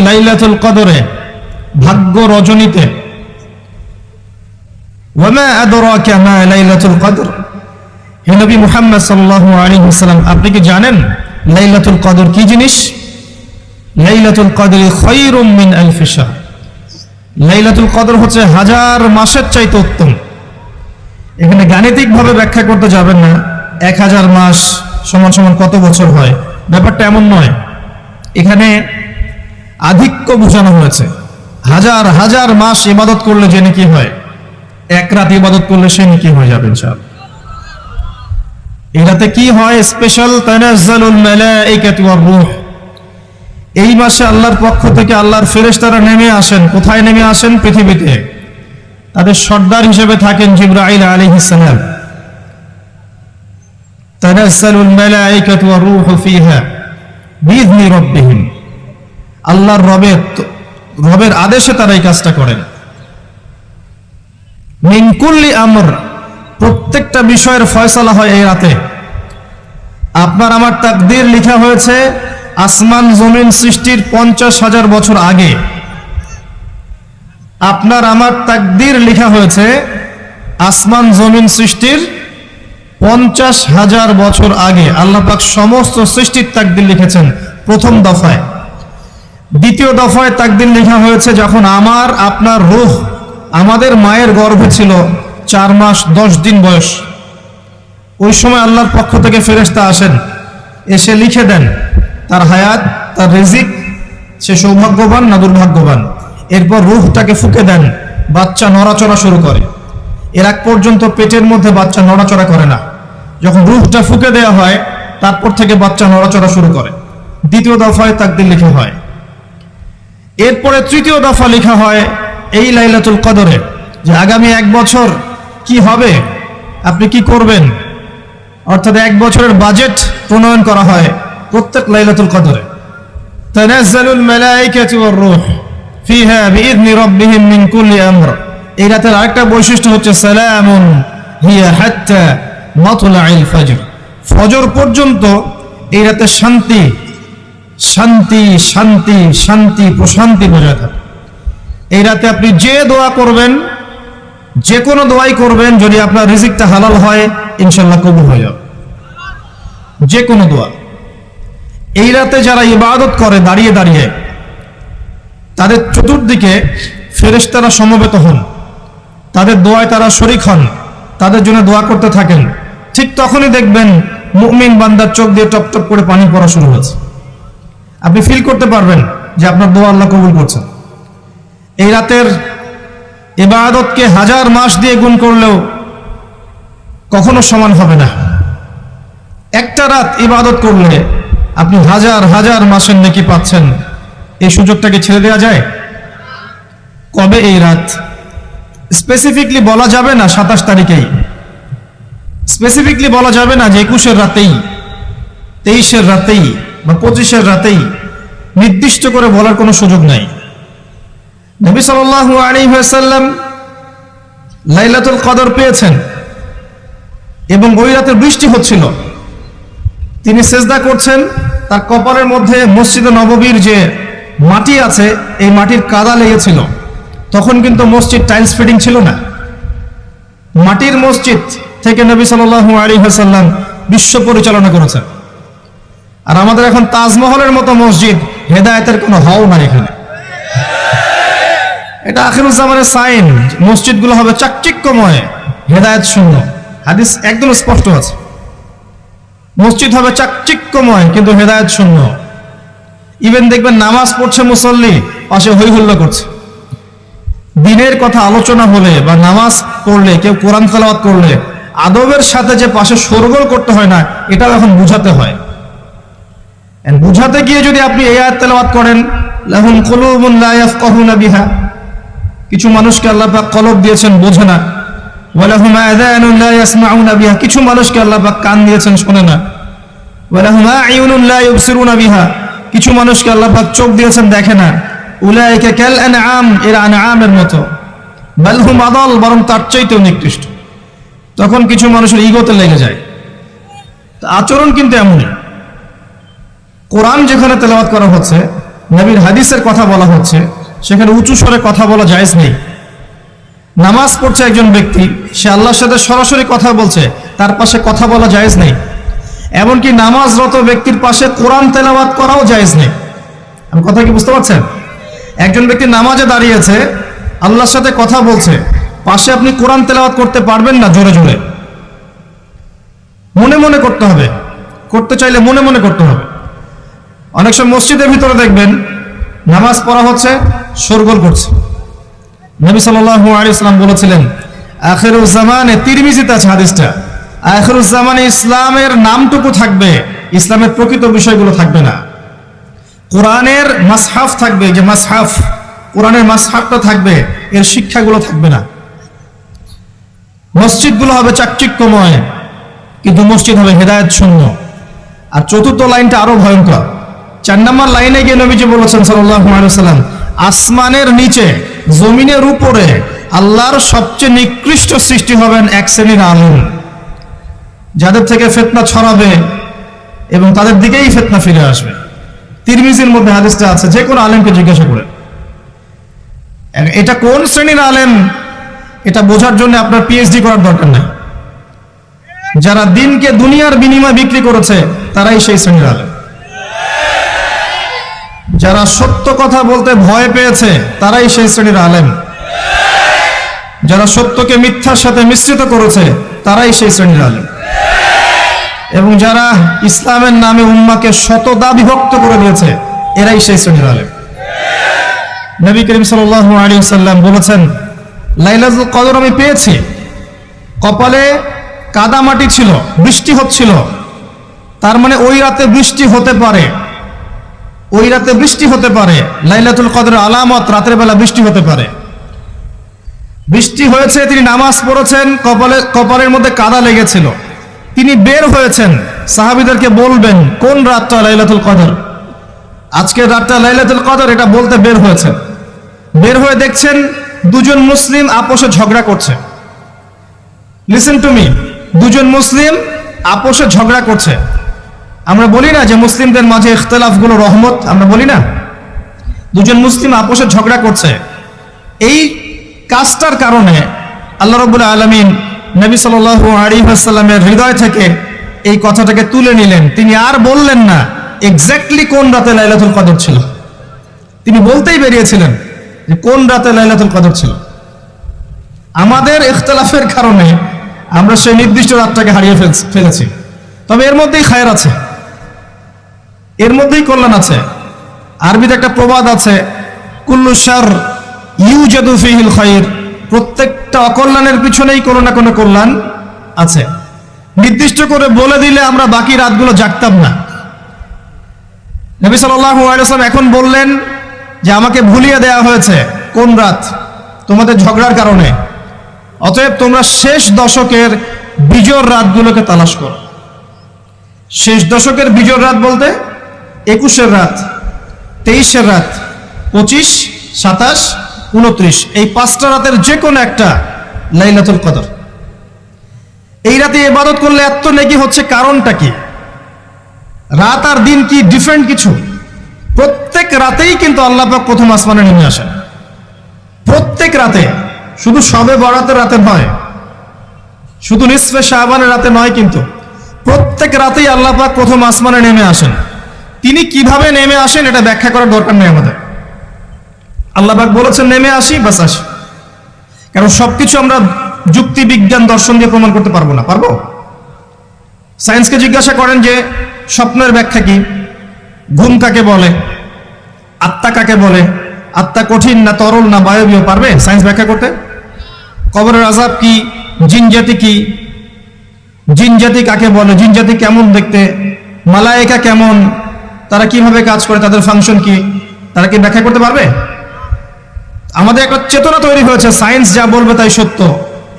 লাইলাতুল কদরে, ভাগ্য রজনীতে। ওয়ামা আদরাকা মা লাইলাতুল কদর, হে নবী মুহাম্মদ সাল্লাল্লাহু আলাইহি ওয়াসাল্লাম, আপনি কি জানেন লাইলাতুল কদর কি জিনিস? লাইলাতুল কদরি খায়রুম মিন আলফি শাহর, লাইলাতুল কদর হচ্ছে হাজার মাসের চাইতে উত্তম। এখানে গাণিতিক ভাবে ব্যাখ্যা করতে যাবেন না 1000 মাস সমান সমান কত বছর হয়, ব্যাপারটা এমন নয়। এখানে আধিক্য বোঝানো হয়েছে। হাজার হাজার মাস ইবাদত করলে যে নেকি হয়, এক রাত ইবাদত করলে সে নেকি হয়ে যাবে ইনশাআল্লাহ। এই রাতে কি হয়? স্পেশাল তানাজ্জালুল মালাইকাতু ওয়ার রূহ। এই মাসে আল্লাহর পক্ষ থেকে আল্লাহর ফেরেশতারা নেমে আসেন। কোথায় নেমে আসেন? পৃথিবীতে। তাদের সর্দার হিসেবে থাকেন জিবরাইল আলাইহিস সালাম। তানাজ্জালুল মালাইকাতু ওয়ার রূহু ফিহা বিইذনি রাব্বিহিম, আল্লাহর রবের আদেশে তারা এই কাজটা করেন। মিন কুল্লি আমর, প্রত্যেকটা বিষয়ের ফয়সালা হয় এই রাতে। আপনার আমার তাকদীর লেখা হয়েছে আসমান জমিন সৃষ্টির 50,000 বছর আগে। আপনার আমার তাকদীর লেখা হয়েছে আসমান জমিন সৃষ্টির 50,000 বছর আগে। আল্লাহ পাক সমস্ত সৃষ্টির তাকদীর লিখেছেন প্রথম দফায়। দ্বিতীয় দফায় তাকদীর লেখা হয়েছে যখন আমার আপনার রূহ আমাদের মায়ের গর্ভে ছিল 4 মাস 10 দিন বয়স। ওই সময় আল্লাহর পক্ষ থেকে ফেরেশতা আসেন, এসে লিখে দেন তার হায়াত, তার রিজিক, সে সৌভাগ্যবান না দুর্ভাগ্যবান। এরপর রূহটাকে ফুঁকে দেন, বাচ্চা নড়াচড়া শুরু করে। এর আগ পর্যন্ত পেটের মধ্যে বাচ্চা নড়াচড়া করে না। যখন রূহটা ফুঁকে দেওয়া হয় তারপর থেকে বাচ্চা নড়াচড়া শুরু করে। দ্বিতীয় দফায় তাকদীর লেখা হয়। এরপরে তৃতীয় দফা লেখা হয় এই লাইলাতুল কদরে, যে আগামী 1 বছর কি হবে, আপনি কি করবেন, অর্থাৎ 1 বছরের বাজেট প্রণয়ন করা হয় প্রত্যেক লাইলাতুল কদরে। তানাজ্জালুল মালাইকাতু ওয়ার রূহ ফিহা বিইذনি রাব্বিহিম মিন কুল্লি আমর। এই রাতের আরেকটা বৈশিষ্ট্য হচ্ছে সালামুন হিয়া হাত্তা মাতলাইল ফজর, ফজর পর্যন্ত এই রাতে শান্তি শান্তি শান্তি শান্তি প্রশান্তি বজায় থাকে। এই রাতে আপনি যে দোয়া করবেন, যে কোনো দোয়াই করবেন, যদি আপনার রিজিকটা হালাল হয় ইনশাআল্লাহ কবুল হয়ে যাবে, যে কোনো দোয়া। এই রাতে যারা ইবাদত করে দাঁড়িয়ে দাঁড়িয়ে, তাদের চতুর্দিকে ফেরেশতারা সমবেত হন, তাদের দোয়ায় তারা শরীক হন, তাদের জন্য দোয়া করতে থাকেন। ঠিক তখনই দেখবেন মুমিন বান্দার চোখ দিয়ে টপ টপ করে পানি পড়া শুরু হয়েছে। আপনি ফিল করতে পারবেন যে আপনার দোয়া আল্লাহ কবুল করছেন। এই রাতের ইবাদতকে 1000 মাস দিয়ে গুণ করলেও কখনো সমান হবে না। একটা রাত ইবাদত করলে আপনি হাজার হাজার মাসের নেকি পাচ্ছেন। এই সুযোগটাকে ছেড়ে দেওয়া যায়? কবে এই রাত স্পেসিফিকলি বলা যাবে না, 27 তারিখেই স্পেসিফিকলি বলা যাবে না যে 21-এর রাতেই, 23-এর রাতেই বা 25-এর রাতেই, নির্দিষ্ট করে বলার কোনো সুযোগ নাই। নবী সাল্লাল্লাহু আলাইহি ওয়াসাল্লাম লাইলাতুল কদর পেয়েছেন এবং ওই রাতে বৃষ্টি হচ্ছিল। তিনি সিজদা করছেন, তার কপালের মধ্যে মসজিদে নববীর যে মাটি আছে এই মাটির কাদা লেগেছিল। তখন কিন্তু মসজিদ টাইলস ফিটিং ছিল না, মাটির মসজিদ থেকে নবী সাল্লাল্লাহু আলাইহি ওয়াসাল্লাম বিশ্ব পরিচালনা করেছেন। আর আমাদের এখন তাজমহলের মতো মসজিদ, হেদায়েতের কোনো হাও নাই এখানে। এটা আখিরুজ জামানের সাইন, মসজিদগুলো হবে চাকচিক্যময়, হেদায়েত শূন্য। হাদিস একদম স্পষ্ট আছে, মসজিদ হবে চাকচিক্যময় কিন্তু হেদায়েত শূন্য। ইভেন দেখবেন নামাজ পড়ছে মুসল্লি, পাশে হই হুল্লা করছে। দিনের কথা আলোচনা হলে বা নামাজ পড়লে, কেউ কোরআন তেলাওয়াত করলে আদবের সাথে যে পাশে শোরগোল করতে হয় না, এটাও এখন বুঝাতে হয়। বুঝাতে গিয়ে যদি আপনি এই আয়াত তেলাওয়াত করেন, লাহুম কুলুবুন লা ইয়াফকাহুনা বিহা, কিছু মানুষকে আল্লাহ পাক কলব দিয়েছেন বোঝে না। ওয়ালাহুম আযানুন লা ইয়াসমাউনা বিহা, কিছু মানুষকে আল্লাহ পাক কান দিয়েছেন শোনে না। ওয়ালাহুম আ'য়ুনুন লা ইউবসিরুনা বিহা, কিছু মানুষকে আল্লাহ পাক চোখ দিয়েছেন দেখে না। উলাইকা কাল আনআম, এরা আনআমের মতো। বাল হুম আদাল, বরং তার চাইতেও নিকৃষ্ট। তখন কিছু মানুষের ইগোতে লেগে যায়। আচরণ কিন্তু এমনই। কোরআন যেখানে তেলাওয়াত করা হচ্ছে, নবীর হাদিসের কথা বলা হচ্ছে, সেখানে উঁচু স্বরে কথা বলা জায়েজ নেই। নামাজ পড়ছে একজন ব্যক্তি, সে আল্লাহর সাথে সরাসরি কথা বলছে, তার পাশে কথা বলা জায়েজ নেই। এমনকি নামাজরত ব্যক্তির পাশে কোরআন তেলাওয়াত করাও জায়েজ নেই। আমি কথা কি বুঝতে পারছেন? একজন ব্যক্তি নামাজে দাঁড়িয়েছে, আল্লাহর সাথে কথা বলছে, পাশে আপনি কোরআন তেলাওয়াত করতে পারবেন না জোরে জোরে। মনে মনে করতে হবে, করতে চাইলে মনে মনে করতে হবে। অনেক সময় মসজিদের ভিতরে দেখবেন নামাজ পড়া হচ্ছে, শোরগোল করছে। নবী সাল্লাল্লাহু আলাইহি ওয়াসাল্লাম বলেছিলেন, আখিরুজ জামানে, তিরমিজিতে আছে হাদিসটা, আখিরুজ জামানে ইসলামের নামটুকু থাকবে, ইসলামের প্রকৃত বিষয়গুলো থাকবে না। কোরআনের মাসহাফ থাকবে, যে মাসহাফ, কোরআনের মাসহাফটা থাকবে, এর শিক্ষাগুলো থাকবে না। মসজিদগুলো হবে চাকচিক্যময়, কিন্তু মসজিদ হবে হেদায়েত শূন্য। আর চতুর্থ লাইনটা আরো ভয়ঙ্কর। 4 নম্বর লাইনে গিয়ে নবীজি বলেছেন সাল্লাল্লাহু আলাইহি ওয়াসাল্লাম, আসমানের নিচে জমিনের উপরে আল্লাহর সবচেয়ে নিকৃষ্ট সৃষ্টি হবেন এক শ্রেণীর আলেম, যাদের থেকে ফিতনা ছড়াবে এবং তাদের দিকেই ফিতনা ফিরে আসবে। তিরমিজির মধ্যে হাদিসটা আছে, যে কোনো আলেমকে জিজ্ঞাসা করে এটা কোন শ্রেণীর আলেম, এটা বোঝার জন্য আপনার পিএইচডি করার দরকার নেই। যারা দিনকে দুনিয়ার বিনিময়ে বিক্রি করেছে, তারাই সেই শ্রেণীর আলেম। যারা সত্য কথা বলতে ভয় পেয়েছে, তারাই সেই শ্রেণীর আলেম। যারা সত্যকে মিথ্যার সাথে মিশ্রিত করেছে, তারাই সেই শ্রেণীর আলেম। এবং যারা ইসলামের নামে উম্মাহকে শতদা বিভক্ত করে দিয়েছে, এরাই সেই শ্রেণীর আলেম। নবী করিম সাল্লাল্লাহু আলাইহি ওয়াসাল্লাম বলেছেন, লাইলাতুল কদর আমি পেয়েছি, কপালে কাদা মাটি ছিল, বৃষ্টি হচ্ছিল, তার মানে ওই রাতে বৃষ্টি হতে পারে, ওই রাতে বৃষ্টি হতে পারে। লাইলাতুল কদরের আলামত, রাতের বেলা বৃষ্টি হতে পারে। বৃষ্টি হয়েছে, তিনি নামাজ পড়েছেন, কপালের মধ্যে কাদা লেগেছিল, তিনি বের হয়েছেন, সাহাবীদেরকে বলবেন কোন রাতটা লাইলাতুল কদর, আজকের রাতটা লাইলাতুল কদর, এটা বলতে বের হয়েছেন। বের হয়ে দেখছেন দুজন মুসলিম আপোষে ঝগড়া করছে। লিসেন টু মি, দুজন মুসলিম আপোষে ঝগড়া করছে। আমরা বলি না যে মুসলিমদের মাঝে ইখতিলাফগুলো রহমত, আমরা বলি না? দুজন মুসলিম আপোষে ঝগড়া করছে, এই কাজটার কারণে আল্লাহ রাব্বুল আলামিন নবী সাল্লাল্লাহু আলাইহি ওয়াসাল্লামের হৃদয় থেকে এই কথাটাকে তুলে নিলেন। তিনি আর বললেন না এক্স্যাক্টলি কোন রাতে লাইলাতুল কদর ছিল, তিনি বলতেই বেরিয়েছিলেন যে কোন রাতে লাইলাতুল কদর ছিল। আমাদের ইখতিলাফের কারণে আমরা সেই নির্দিষ্ট রাতটাকে হারিয়ে ফেলেছি। তবে এর মধ্যেই খায়ের আছে, এর মধ্যেই কল্যাণ আছে। আরবিতে একটা প্রবাদ আছে, কুল্লু শার ইউজাদু ফিহিল খায়র, প্রত্যেকটা অকল্যাণের পিছনেই কোনো না কোনো কল্যাণ আছে। নির্দিষ্ট করে বলে দিলে আমরা বাকি রাতগুলো জাগতাম না। নবী সাল্লাল্লাহু আলাইহি ওয়াসাল্লাম এখন বললেন যে আমাকে ভুলিয়ে দেয়া হয়েছে কোন রাত, তোমাদের ঝগড়ার কারণে। অতএব তোমরা শেষ দশকের বিজোড় রাতগুলোকে তালাশ করো। শেষ দশকের বিজোড় রাত বলতে 21-এর রাত, 23-এর রাত, 25, 27, 29, এই 5টা রাতের যে কোনো একটা লাইলাতুল কদর। এই রাতে ইবাদত করলে এত নেকি হচ্ছে, কারণটা কি? রাত আর দিন কি ডিফারেন্ট কিছু? প্রত্যেক রাতেই কিন্তু আল্লাহ পাক প্রথম আসমানে নেমে আসেন, প্রত্যেক রাতে, শুধু শবে বরাতের রাতে নয়, শুধু নিসফে শাবানের রাতে নয়, কিন্তু প্রত্যেক রাতেই আল্লাহ পাক প্রথম আসমানে নেমে আসেন। তিনি কিভাবে নেমে আসেন এটা ব্যাখ্যা করার দরকার নেই আমাদের। আল্লাহ পাক বলেছেন নেমে আসি, বাস আসি। কারণ সবকিছু আমরা যুক্তি, বিজ্ঞান, দর্শন দিয়ে প্রমাণ করতে পারবো না। পারবো? সায়েন্সকে জিজ্ঞাসা করেন যে স্বপ্নের ব্যাখ্যা কি, ঘুম কাকে বলে, আত্মা কাকে বলে, আত্মা কঠিন না তরল না বায়বীয়, পারবে সায়েন্স ব্যাখ্যা করতে? কবরের আযাব কি, জিন জাতি কি, জিন জাতি কাকে বলে, জিন জাতি কেমন দেখতে, মালায়েকা কেমন, তারা কিভাবে কাজ করে, তাদের ফাংশন কি, তারা কি ব্যাখ্যা করতে পারবে? আমাদের একটা চেতনা তৈরি হয়েছে, সায়েন্স যা বলবে তাই সত্য।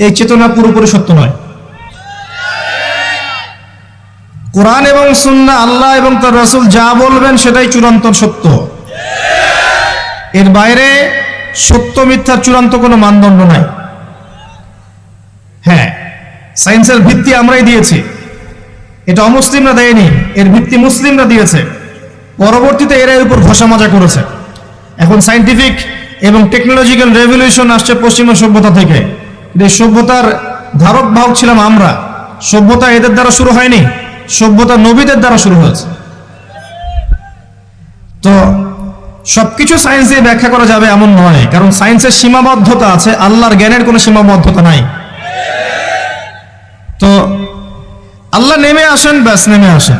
এই চেতনা পুরোপুরি সত্য নয়। কোরআন এবং সুন্নাহ, আল্লাহ এবং তার রাসূল যা বলবেন সেটাই চূড়ান্ত সত্য। এর বাইরে সত্য মিথ্যার চূড়ান্ত কোনো মানদণ্ড নাই। হ্যাঁ, সায়েন্সের ভিত্তি আমরাই দিয়েছি, এটা অমুসলিমরা দেয়নি, এর ভিত্তি মুসলিমরা দিয়েছে। পরবর্তীতে এরা এর উপর ঘষা মাজা করেছে। এখন সায়েন্টিফিক এবং টেকনোলজিক্যাল রেভলিউশন আসছে পশ্চিমা সভ্যতা থেকে। এই সভ্যতার ধারক বাহক ছিলাম আমরা। সভ্যতা এদের দ্বারা শুরু হয়নি, সভ্যতা নবীদের দ্বারা শুরু হয়েছে। তো সবকিছু সায়েন্স দিয়ে ব্যাখ্যা করা যাবে এমন নয়, কারণ সায়েন্সের সীমাবদ্ধতা আছে, আল্লাহর জ্ঞানের কোনো সীমাবদ্ধতা নাই। তো আল্লাহ নেমে আসেন, ব্যাস নেমে আসেন।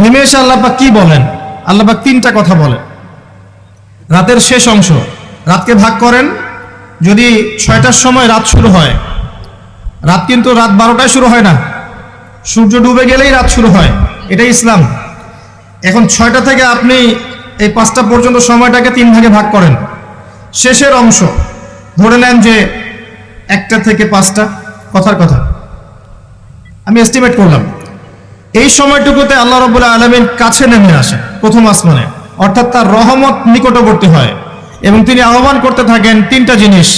নেমে এসে আল্লাহ পাক কি বলেন? আল্লাহ পাক তিনটা কথা বলেন। রাতের শেষ অংশ, রাতকে ভাগ করেন। যদি 6টার সময় রাত শুরু হয়, রাত কিন্তু রাত 12টায় শুরু হয় না, সূর্য ডুবে গেলেই রাত শুরু হয়, এটাই ইসলাম। এখন 6টা থেকে আপনি এই 5টা পর্যন্ত সময়টাকে 3 ভাগে ভাগ করেন। শেষের অংশ ধরে নেন যে 1টা থেকে 5টা, কথার কথা আমি এস্টিমেট করলাম, এই সময়টুকুতে আল্লাহ রাব্বুল আলামিন কাছে নেমে আসেন প্রথম আসমানে, অর্থাৎ তার রহমত নিকটবর্তী হয় এবং তিনি আহ্বান করতে থাকেন 3টা জিনিস।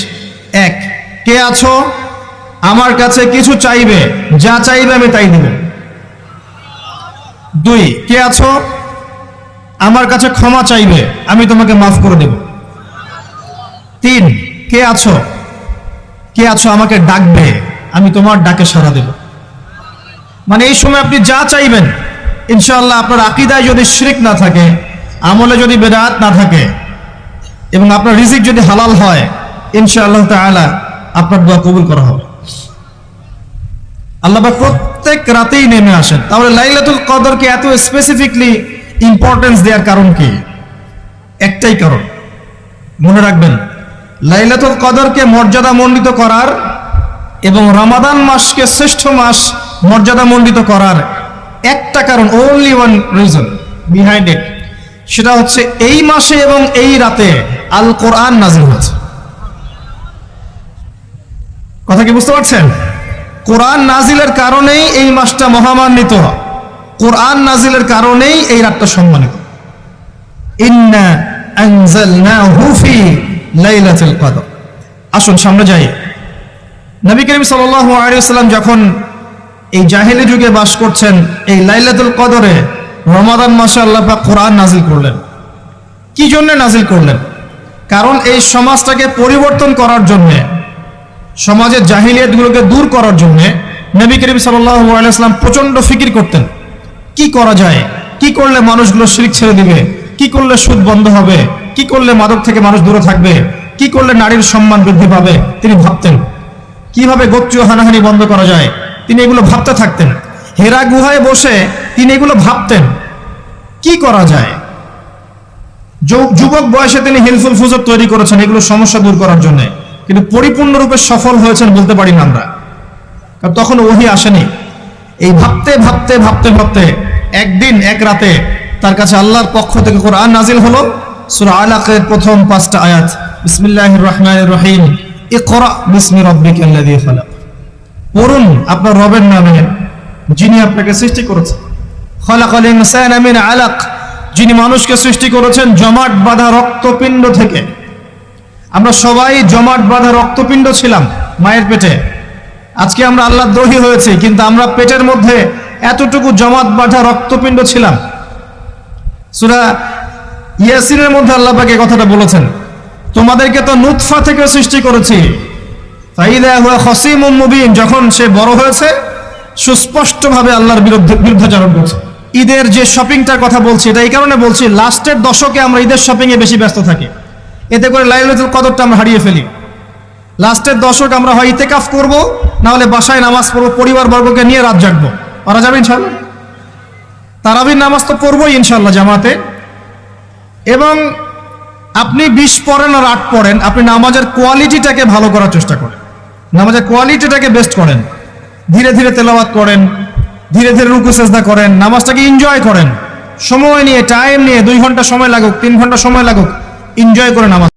1, কে আছো আমার কাছে কিছু চাইবে, যা চাইবে আমি তাই দিব। 2, কে আছো আমার কাছে ক্ষমা চাইবে, আমি তোমাকে মাফ করে দেব। 3, কে আছো আমাকে ডাকবে, আমি তোমার ডাকে সাড়া দেব। মানে এই সময় আপনি যা চাইবেন ইনশাআল্লাহ, আপনার আকীদায় যদি শিরক না থাকে, আমলে যদি বেদাত না থাকে এবং আপনার রিজিক যদি হালাল হয়, ইনশাআল্লাহ তাআলা আপনার দোয়া কবুল করা হবে। আল্লাহ পাক প্রত্যেক রাতেই নেমে আসেন। তাহলে লাইলাতুল কদরকে এত স্পেসিফিকলি ইম্পর্টেন্স দেওয়ার কারণ কি? একটাই কারণ, মনে রাখবেন, লাইলাতুল কদরকে মর্যাদামণ্ডিত করার এবং রমাদান মাসকে শ্রেষ্ঠ মাস মর্যাদামণ্ডিত করার একটা কারণ, only one reason behind it, সেটা হচ্ছে এই মাসে এবং এই রাতে আল কোরআন নাজিল হয়েছে। কথা কি বুঝতে পারছেন? কোরআন নাজিলের কারণেই এই মাসটা মহামান্বিত, কোরআন নাজিলের কারণেই এই রাতটা সম্মানিত। ইন্না আনজালনাহু ফি লাইলাতুল কদর। আসুন সামনে যাই। নবী করিম সাল্লাল্লাহু আলাইহি ওয়াসাল্লাম যখন এই জাহেলি যুগে বাস করছেন, এই লাইলাতুল কদরে রমাদান মাসে আল্লাহ পাক কোরআন নাজিল করলেন। কি জন্য নাজিল করলেন? কারণ এই সমাজটাকে পরিবর্তন করার জন্য, সমাজের জাহিলিয়াতগুলোকে দূর করার জন্য নবী করিম সাল্লাল্লাহু আলাইহি ওয়াসাল্লাম প্রচন্ড ফিকির করতেন। কি করা যায়, কি করলে মানুষগুলো শিরক ছেড়ে দিবে, কি করলে সুদ বন্ধ হবে, কি করলে মাদক থেকে মানুষ দূরে থাকবে, কি করলে নারীর সম্মান বৃদ্ধি পাবে, তিনি ভাবতেন। কিভাবে গোত্রীয় হানাহানি বন্ধ করা যায়, তিনি এগুলো ভাবতে থাকতেন। হেরা গুহায় বসে তিনি এগুলো ভাবতেন, কি করা যায়। যুবক বয়সে তিনি হিলফুল ফুজুর তৈরি করেছেন এগুলো সমস্যা দূর করার জন্য, কিন্তু পরিপূর্ণরূপে সফল হয়েছেন বলতে পারি না আমরা, কারণ তখন ওহী আসেনি। এই ভাবতে ভাবতে ভাবতে ভাবতে একদিন এক রাতে তার কাছে আল্লাহর পক্ষ থেকে কোরআন নাজিল হলো। সূরা আলাকের প্রথম 5টা আয়াত, বিসমিল্লাহির রহমানির রহিম, ইকরা বিসমি রাব্বিকাল্লাযী খালাক। পড়ুন আপনার রবের নামে, যিনি আপনাকে সৃষ্টি করেছেন। খালাকাল ইনসানা মিন আলাক, যিনি মানুষকে সৃষ্টি করেছেন জমাট বাঁধা রক্তপিণ্ড থেকে। আমরা সবাই জমাট বাঁধা রক্তপিণ্ড ছিলাম মায়ের পেটে। আজকে আমরা আল্লাহর দ্রোহী হয়েছি, কিন্তু আমরা পেটের মধ্যে এতটুকু জমাট বাঁধা রক্তপিণ্ড ছিলাম। সূরা ইয়াসিনের মধ্যে আল্লাহ পাক এই কথাটা বলেছেন, তোমাদেরকে তো নুতফা থেকে সৃষ্টি করেছি, ফাইদা হুয়া খাসীমুম মুবিন, যখন সে বড় হয়েছে সুস্পষ্টভাবে আল্লাহর বিরুদ্ধাচরণ করছে। ঈদের যে শপিংটার কথা বলছি, এটা এই কারণে বলছি, লাস্টের দশকে আমরা ঈদের শপিং এ বেশি ব্যস্ত থাকি, এতে করে লাইলাতুল কদরটা আমরা হারিয়ে ফেলি। লাস্টের দশক আমরা হয় ইতিকাফ করব, না হলে বাসায় নামাজ পড়বো, পরিবার বর্গকে নিয়ে রাত জাগবো। পারা যাবে ইনশাআল্লাহ? তারাবির নামাজ তো পড়বোই ইনশাআল্লাহ জামাতে। এবং আপনি 20 পড়েন আর 8 পড়েন, আপনি নামাজের কোয়ালিটিটাকে ভালো করার চেষ্টা করেন, নামাজের কোয়ালিটিটাকে বেস্ট করেন, ধীরে ধীরে তেলাওয়াত করেন, ধীরে ধীরে রুকু সিজদা করেন, নামাজটাকে এনজয় করেন, সময় নিয়ে, টাইম নিয়ে, 2 ঘন্টা সময় লাগুক, 3 ঘন্টা সময় লাগুক, এনজয় করে নামাজ